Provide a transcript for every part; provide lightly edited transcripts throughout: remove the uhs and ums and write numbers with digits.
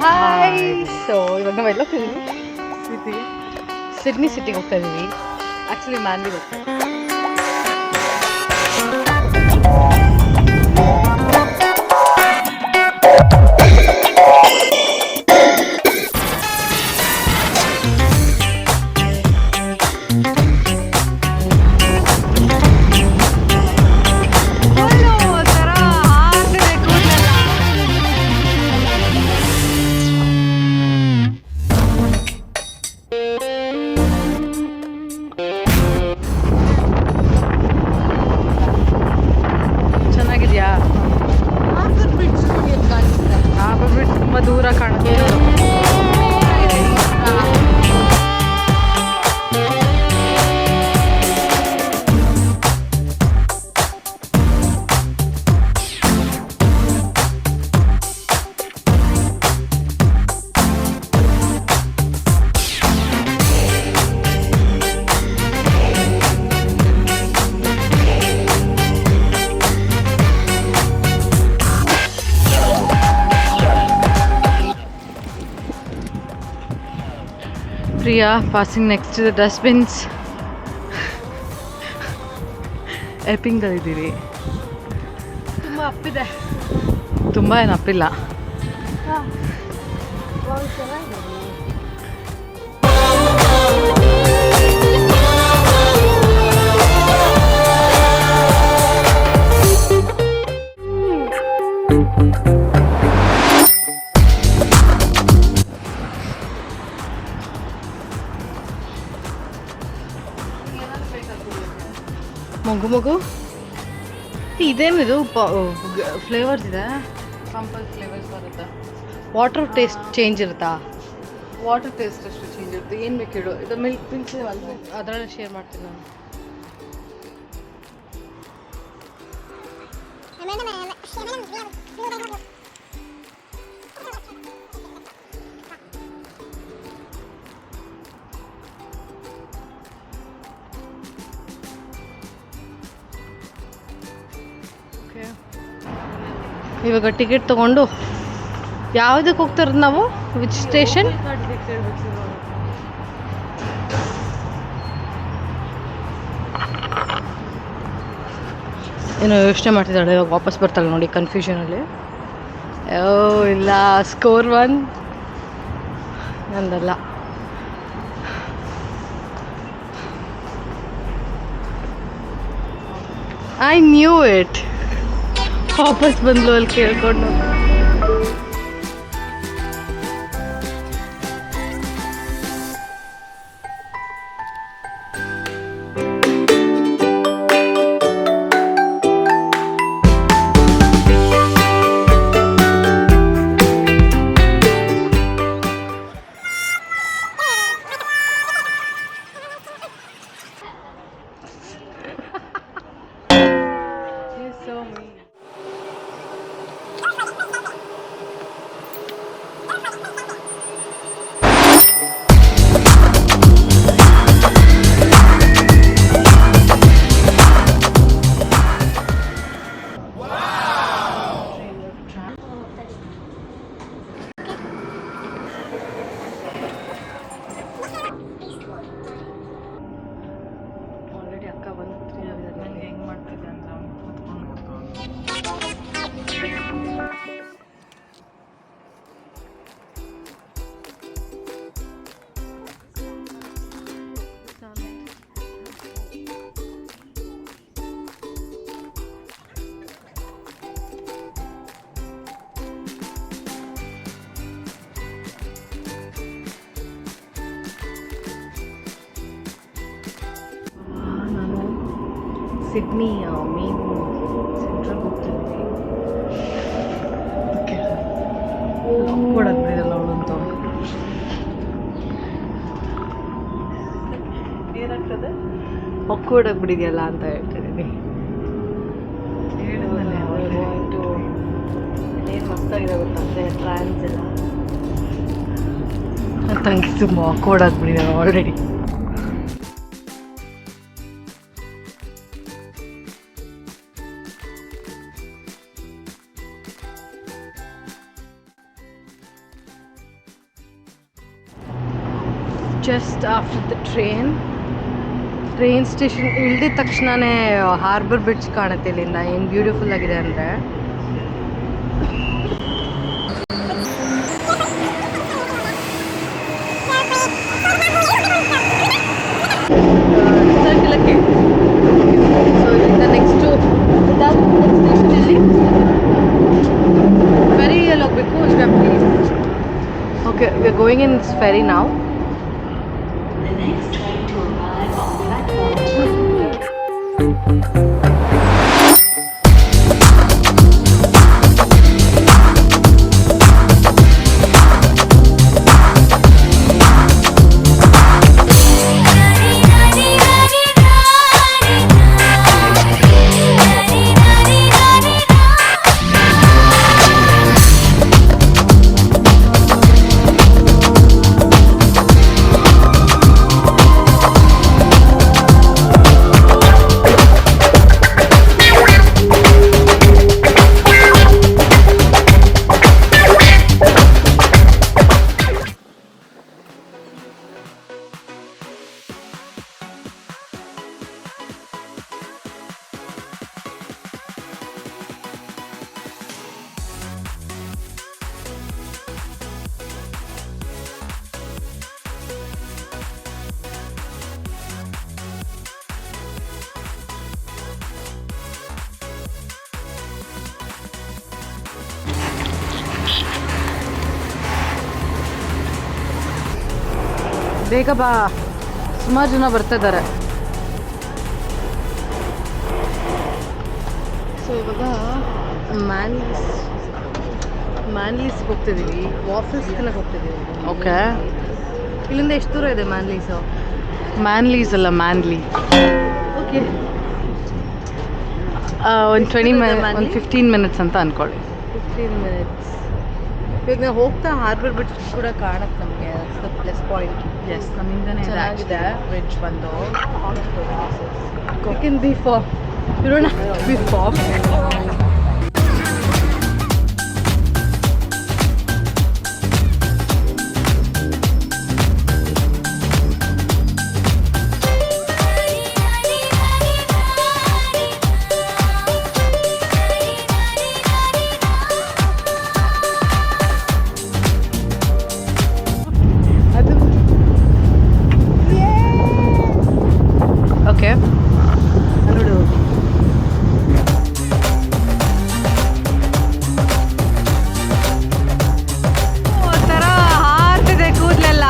Hi. So ಇವಾಗ ನಾವೆಲ್ಲ ಹೋಗ್ತಿದ್ದೀವಿ Sydney ಸಿಟಿಗೆ ಹೋಗ್ತಾ ಇದ್ದೀವಿ. ಆ್ಯಕ್ಚುಲಿ ಮ್ಯಾನ್ಲಿಗೆ ಹೋಗ್ತಾ ಇದ್ದೀವಿ. ಚೆನ್ನಾಗಿದೆಯಾ? ಹಾರ್ಬರ್ ಬ್ರಿಡ್ಜ್ ತುಂಬ ದೂರ ಕಾಣುತ್ತೆ. Priya passing next to the dustbins. ಎಪಿಂಗಲ್ಲಿದ್ದೀವಿ. ತುಂಬ ಅಪ್ಪಿದೆ. ತುಂಬ ಏನು ಅಪ್ಪಿಲ್ಲ. ಮಗು ಇದೇನಿದು ಫ್ಲೇವರ್ಸ್ ಇದೆ. ಸಂಪಲ್ ಫ್ಲೇವರ್ಸ್ ಬರುತ್ತಾ? ವಾಟರ್ ಟೇಸ್ಟ್ ಚೇಂಜ್ ಇರುತ್ತಾ? ವಾಟರ್ ಟೇಸ್ಟ್ ಅಷ್ಟು ಚೇಂಜ್ ಇರುತ್ತೆ. ಏನು ಬೇಕು ಹೇಳು. ಇದು ಮಿಲ್ಕ್ ಪಿಂಕ್ಸ್ ಅದರಲ್ಲೇ ಶೇರ್ ಮಾಡ್ತೀನಿ ನಾನು. ಇವಾಗ ಟಿಕೆಟ್ ತಗೊಂಡು ಯಾವುದಕ್ಕೆ ಹೋಗ್ತಾರದು ನಾವು? Which station? ಏನೋ ಯೋಚನೆ ಮಾಡ್ತಿದ್ದಾಳೆ. ಇವಾಗ ವಾಪಸ್ ಬರ್ತಾಳೆ ನೋಡಿ ಕನ್ಫ್ಯೂಷನಲ್ಲಿ. ಇಲ್ಲ, ಸ್ಕೋರ್ 1 ನಂದಲ್ಲ. I knew it. ವಾಪಸ್ ಬಂದ್ಲು ಅಲ್ಲಿ ಕೇಳ್ಕೊಂಡು. ಸಿಡ್ನಿ ಮೇನ್ ಸೆಂಟ್ರಲ್ ಹೋಗ್ತಿದ್ವಿ. ಕೊಡೋದು ಬಿಡಿದಲ್ಲ ಅವಳಂತೂ. ಏನಾಗ್ತದೆ? ಹೊಕ್ಕೋಡಕ್ಕೆ ಬಿಡಿದೆಯಲ್ಲ ಅಂತ ಹೇಳ್ತಿದ್ದೀನಿ. ಏನು ಮಸ್ತಾಗಿದೆ ಗೊತ್ತಂದರೆ ಟ್ರಾನ್ಸ್ ಎಲ್ಲ ತಂಗಿ ತುಂಬ ಹೊಕ್ಕೋಡಕ್ಕೆ ಬಿಡಿದಾರೆ already. Just after the train station ಇಳಿದ ತಕ್ಷಣವೇ ಹಾರ್ಬರ್ ಬ್ರಿಡ್ಜ್ ಕಾಣುತ್ತೆ ಇಲ್ಲಿಂದ. ಏನು ಬ್ಯೂಟಿಫುಲ್ ಆಗಿದೆ ಅಂದರೆ. ಸರ್ಕಿಲಕ್ಕೆ ಸೊ ಇಲ್ಲಿಂದ ನೆಕ್ಸ್ಟು ಸ್ಟೇಷನಲ್ಲಿ ಫೆರಿಯಲ್ಲಿ ಹೋಗಬೇಕು. Okay, we are going in ferry ನಾವು. ಬೇಗ ಬಾ, ಸುಮಾರು ಜನ ಬರ್ತಾ ಇದ್ದಾರೆ. ಸೊ ಇವಾಗ ಮ್ಯಾನ್ಲೀಸ್ಗೆ ಹೋಗ್ತಿದ್ದೀವಿ. ವಾಫಲ್ಸ್ ತಿನ್ನಕ್ಕೆ ಹೋಗ್ತಿದ್ದೀವಿ. ಓಕೆ, ಇಲ್ಲಿಂದ ಎಷ್ಟು ದೂರ ಇದೆ ಮ್ಯಾನ್ಲೀಸು? ಮ್ಯಾನ್ಲೀಸ್ ಅಲ್ಲ, ಮ್ಯಾನ್ಲಿ. ಓಕೆ, ಒಂದು 15 ಮಿನಿಟ್ಸ್ ಅಂತ ಅಂದ್ಕೊಳ್ಳಿ. 15 ಮಿನಿಟ್ಸ್. ಇವಾಗ ನಾವು ಹೋಗ್ತಾ ಹಾರ್ಬರ್ ಬ್ರಿಡ್ಜ್ ಕೂಡ ಕಾಣುತ್ತೆ ನಮಗೆ. Plus point. ಎಸ್, ನಮ್ಮಿಂದನೇ ಚೆನ್ನಾಗಿದೆ ಬ್ರಿಡ್ಜ್ ಬಂದು. You can be far you don't be far. Okay, ನೋಡು ಒಂಥರ ಹಾರ್ತಿದೆ ಕೂದಲೆಲ್ಲ.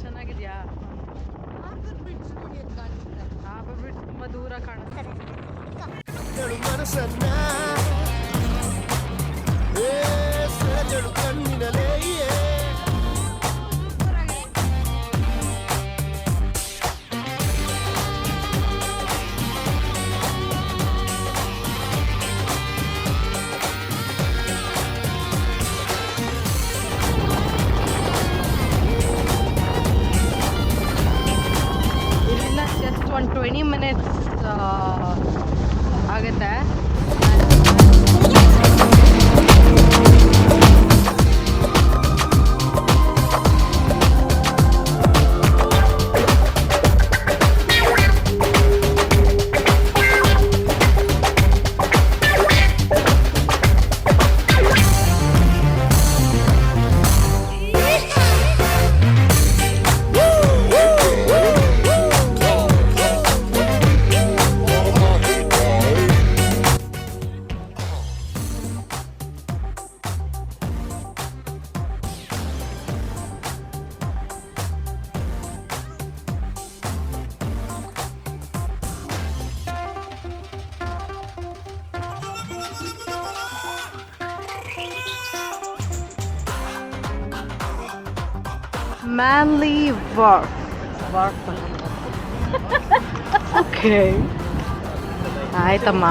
ಚೆನ್ನಾಗಿದ್ಯಾ? ಹಾರ್ಬರ್ ಬ್ರಿಡ್ಜ್ ತುಂಬ ದೂರ ಕಾಣುತ್ತೆ. ಇಲ್ಲ, ಜಸ್ಟ್ ಒಂದು 20 ಮಿನಿಟ್ಸ್ ಆಗುತ್ತೆ. Manly Wharf. ಓಕೆ, ಆಯ್ತಮ್ಮ.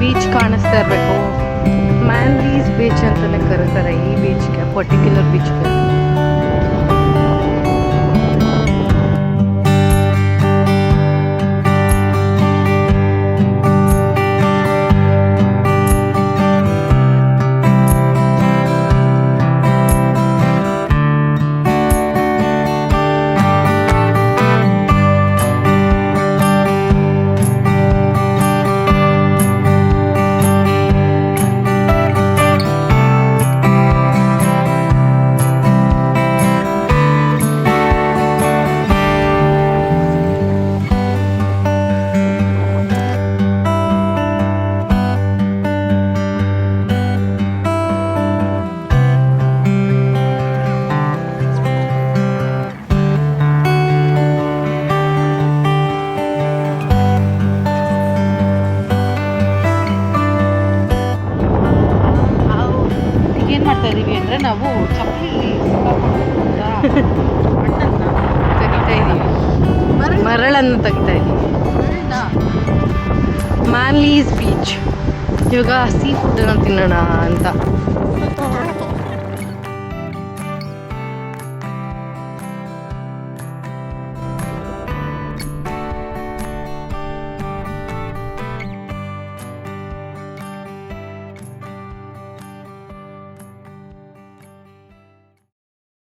ಬೀಚ್ ಕಾಣಿಸ್ತಾ ಇರಬೇಕು. ಮ್ಯಾನ್ಲೀಸ್ ಬೀಚ್ ಅಂತಲೇ ಕರೀತಾರೆ ಈ ಬೀಚ್ಗೆ, ಪರ್ಟಿಕ್ಯುಲರ್ ಬೀಚ್ಗೆ. ನಾವು ಚಪ್ಪಲಿ ತೆಗಿತಾ ಇದೀವಿ, ಮರಳನ್ನು ತೆಗಿತಾ ಇದೀವಿ. ಮ್ಯಾನ್ಲೀಸ್ ಬೀಚ್. ಇವಾಗ ಸೀ ಫುಡ್ ತಿನ್ನೋಣ ಅಂತ.